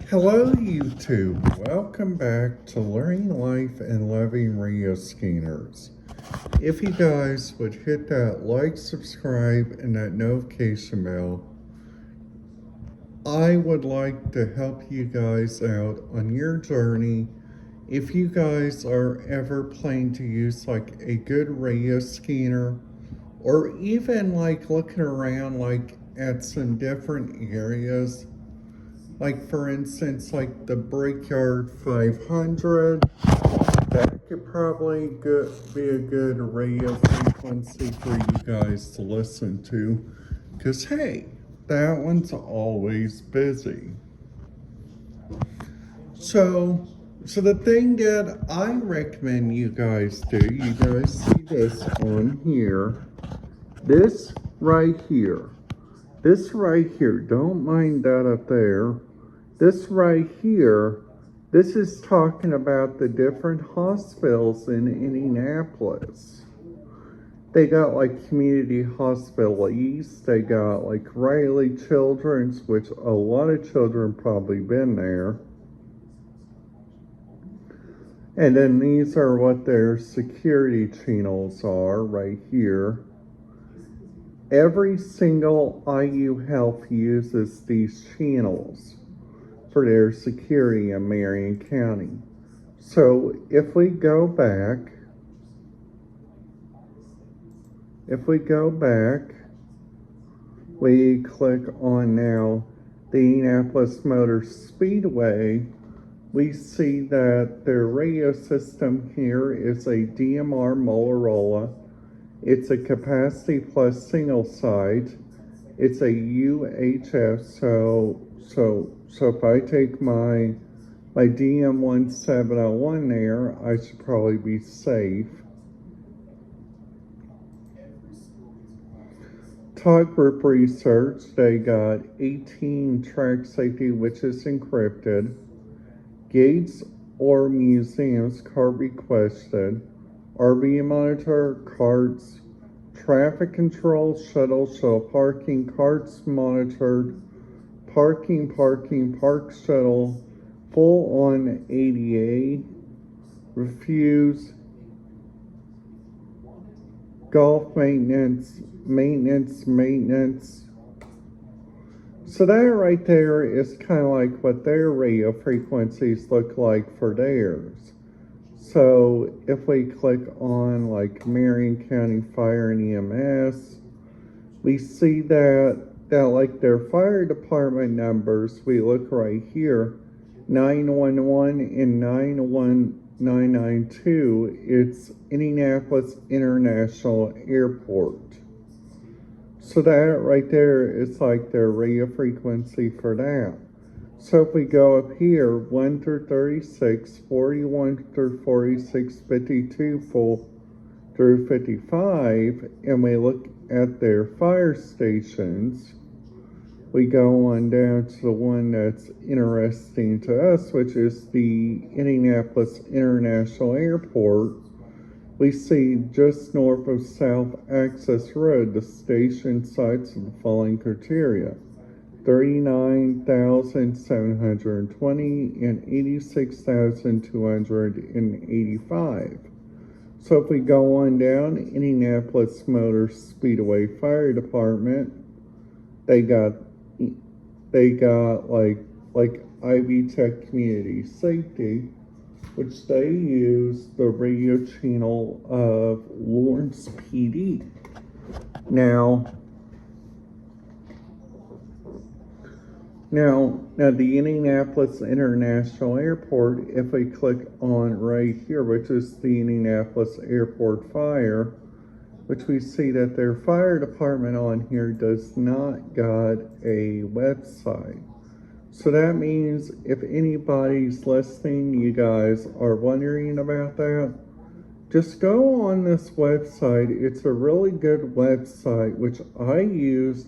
Hello YouTube, welcome back to Learning Life and Loving Radio Skinners. If you guys would hit that like, subscribe, and that notification bell, I would like to help you guys out on your journey. If you guys are ever planning to use like a good radio scanner, or even like looking around like at some different areas, like for instance, like the Brickyard 500, that could probably be a good radio frequency for you guys to listen to. Because hey, that one's always busy. So the thing that I recommend you guys do, you guys see this on here, this right here. This right here, don't mind that up there. This right here, this is talking about the different hospitals in Indianapolis. They got like Community Hospital East, they got like Riley Children's, which a lot of children probably been there. And then these are what their security channels are right here. Every single IU Health uses these channels for their security in Marion County. So if we go back, we click on now the Indianapolis Motor Speedway, we see that their radio system here is a DMR Motorola. It's a capacity plus single site. It's a UHF, so if I take my DM1701 there, I should probably be safe. Talk Group Research, they got 18 track safety, which is encrypted. Gates or museums, card requested. RV monitor, carts, traffic control, shuttle parking, carts monitored, parking, park shuttle, full on ADA, refuse, golf maintenance. So that right there is kind of like what their radio frequencies look like for theirs. So if we click on like Marion County Fire and EMS, we see that like their fire department numbers, we look right here, 911 and 91992, it's Indianapolis International Airport. So that right there is like their radio frequency for that. So if we go up here, 1 through 36, 41 through 46, 52 full through 55, and we look at their fire stations, we go on down to the one that's interesting to us, which is the Indianapolis International Airport. We see just north of South Access Road, the station sites of the following criteria: 39,720 and 86,285. So if we go on down, Indianapolis Motor Speedway Fire Department, they got like Ivy Tech Community Safety, which they use the radio channel of Lawrence PD. Now the Indianapolis International Airport, if we click on right here, which is the Indianapolis Airport Fire, which we see that their fire department on here does not got a website. So that means if anybody's listening, you guys are wondering about that, just go on this website. It's a really good website, which I use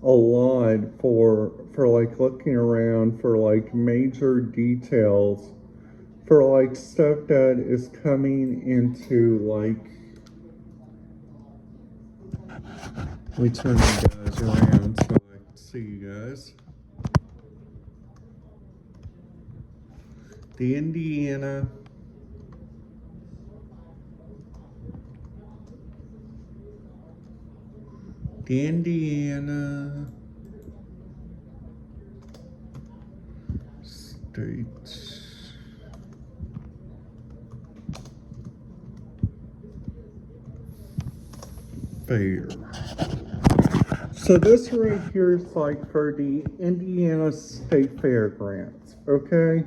a lot for like looking around for like major details for like stuff that is coming into like, let me turn you guys around so I can see you guys. the Indiana State Fair. So this right here is like for the Indiana State Fairgrounds, okay?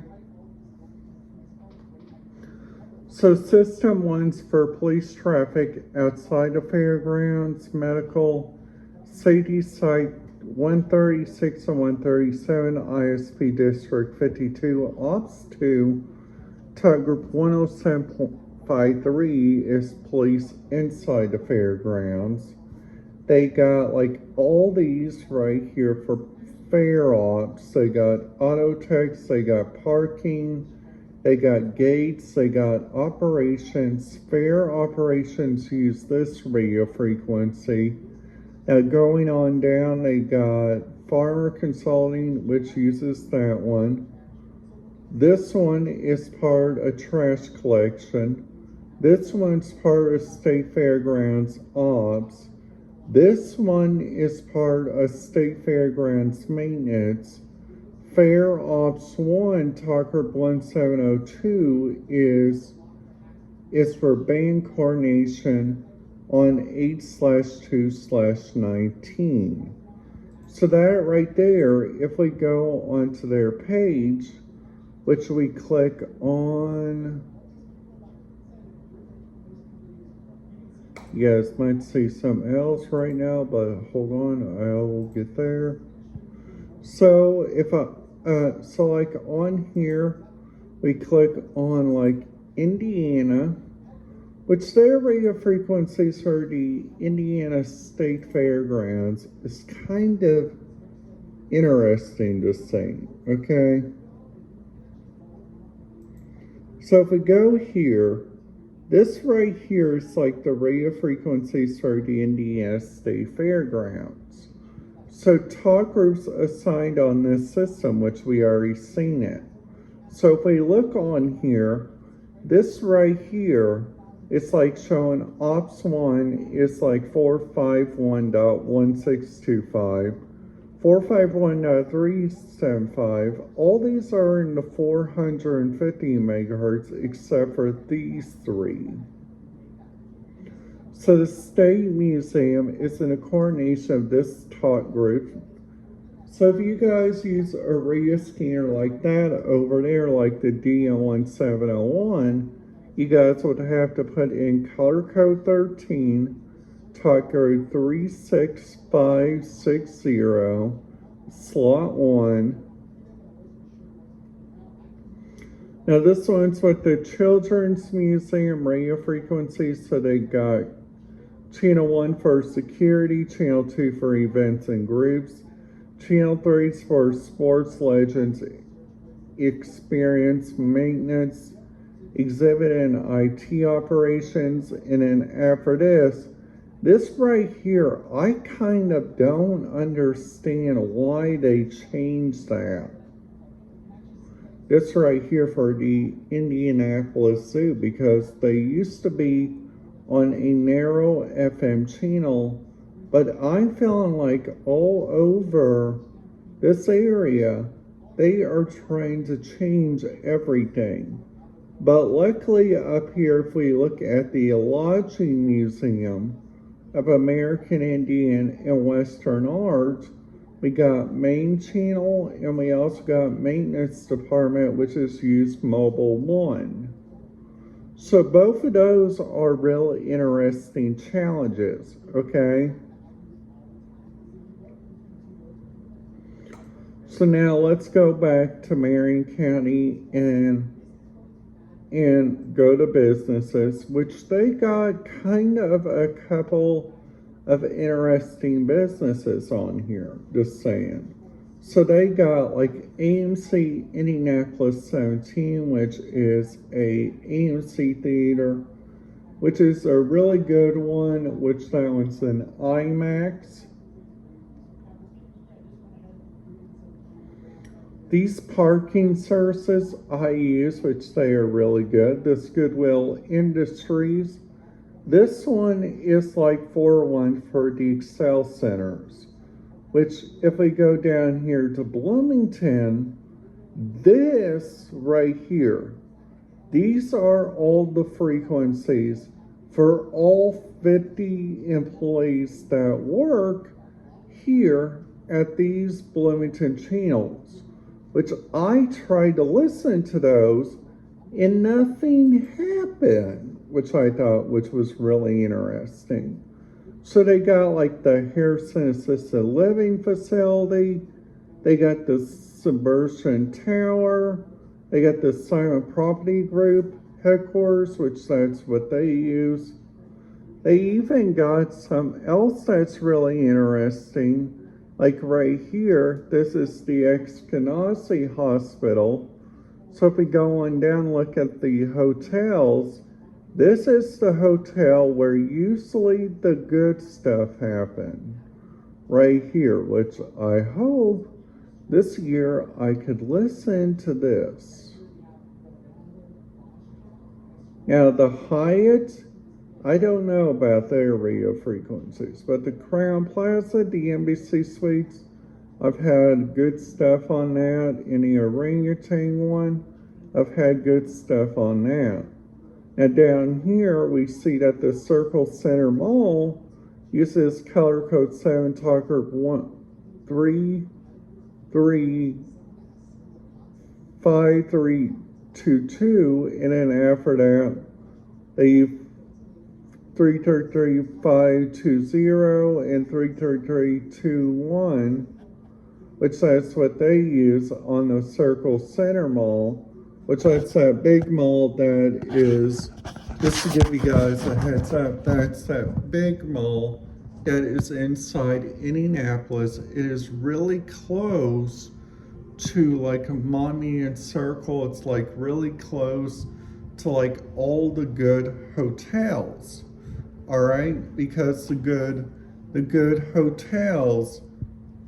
So system one's for police traffic outside of fairgrounds, medical, safety site 136 and 137, ISP District 52, Ops 2, Tug Group 107.53 is police inside the fairgrounds. They got like all these right here for fair ops. They got auto techs, they got parking, they got gates, they got operations. Fair operations use this radio frequency. Now going on down, they got farmer consulting, which uses that one. This one is part of trash collection. This one's part of State Fairgrounds Ops. This one is part of State Fairgrounds Maintenance. Fair Ops 1, Tucker 1702 is for band coordination on 8/2/19. So that right there, if we go onto their page, which we click on, you guys might see something else right now, but hold on, I will get there. So if so like on here, we click on like Indiana, which their radio frequencies for the Indiana State Fairgrounds is kind of interesting to see, okay? So if we go here, this right here is like the radio frequencies for the Indiana State Fairgrounds. So talk groups assigned on this system, which we already seen it. So if we look on here, this right here, it's like showing Ops 1 is like 451.1625, 451.375. All these are in the 450 megahertz except for these three. So the State Museum is in a coordination of this talk group. So if you guys use a radio scanner like that over there, like the DN1701, you guys would have to put in color code 13, talk code 36560, slot 1. Now this one's with the Children's Museum radio frequencies, so they got Channel 1 for security, Channel 2 for events and groups, Channel 3 is for sports legends, experience, maintenance, exhibit and IT operations. And then after this right here, I kind of don't understand why they changed that. This right here for the Indianapolis Zoo, because they used to be on a narrow FM channel, but I'm feeling like all over this area, they are trying to change everything. But luckily up here, if we look at the Lodging Museum of American Indian and Western Art, we got main channel, and we also got maintenance department, which is used mobile 1. So both of those are really interesting challenges, okay? So now let's go back to Marion County and go to businesses, which they got kind of a couple of interesting businesses on here, just saying. So they got like AMC Indianapolis 17, which is a AMC theater, which is a really good one, which that one's an IMAX. These parking services I use, which they are really good. This Goodwill Industries. This one is like 401 for the Excel centers, which if we go down here to Bloomington, this right here, these are all the frequencies for all 50 employees that work here at these Bloomington channels, which I tried to listen to those and nothing happened, which I thought was really interesting. So they got like the Harrison Assisted Living Facility, they got the Subversion Tower, they got the Silent Property Group headquarters, which that's what they use. They even got something else that's really interesting. Like right here, this is the Eskenazi Hospital. So if we go on down and look at the hotels, this is the hotel where usually the good stuff happens. Right here, which I hope this year I could listen to this. Now the Hyatt, I don't know about their radio frequencies, but the Crown Plaza, the Embassy Suites, I've had good stuff on that. In the Orangutan one, I've had good stuff on that. Now down here, we see that the Circle Center Mall uses color code 7 talker 1335322, and then after that, they 333520 and 333321, which that's what they use on the Circle Center Mall, which that's that big mall that is, just to give you guys a heads up, that's that big mall that is inside Indianapolis. It is really close to like a Monument Circle. It's like really close to like all the good hotels. All right, because the good hotels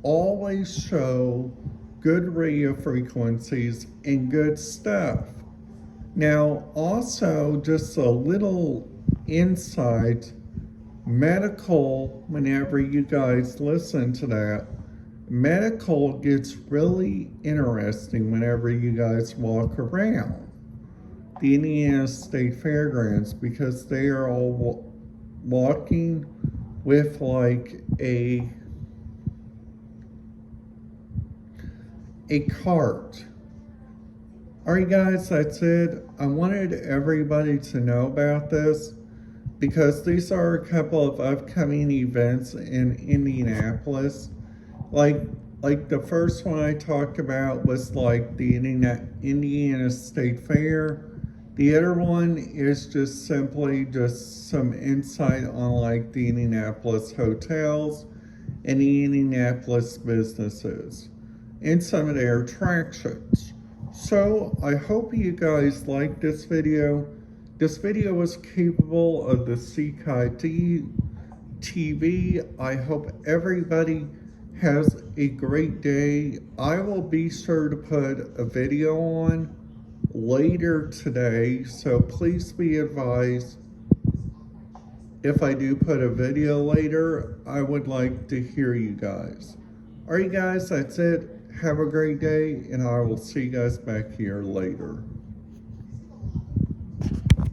always show good radio frequencies and good stuff. Now, also just a little insight, medical, whenever you guys listen to that, medical gets really interesting whenever you guys walk around the Indiana State Fairgrounds, because they are all walking with like a cart. Alright guys, that's it. I wanted everybody to know about this because these are a couple of upcoming events in Indianapolis. Like the first one I talked about was like the Indiana State Fair. The other one is just simply just some insight on like the Indianapolis hotels and the Indianapolis businesses and some of their attractions. So I hope you guys liked this video. This video was capable of the CKD TV. I hope everybody has a great day. I will be sure to put a video on later today, so please be advised if I do put a video later. I would like to hear you guys. Alright guys, that's it. Have a great day, and I will see you guys back here later.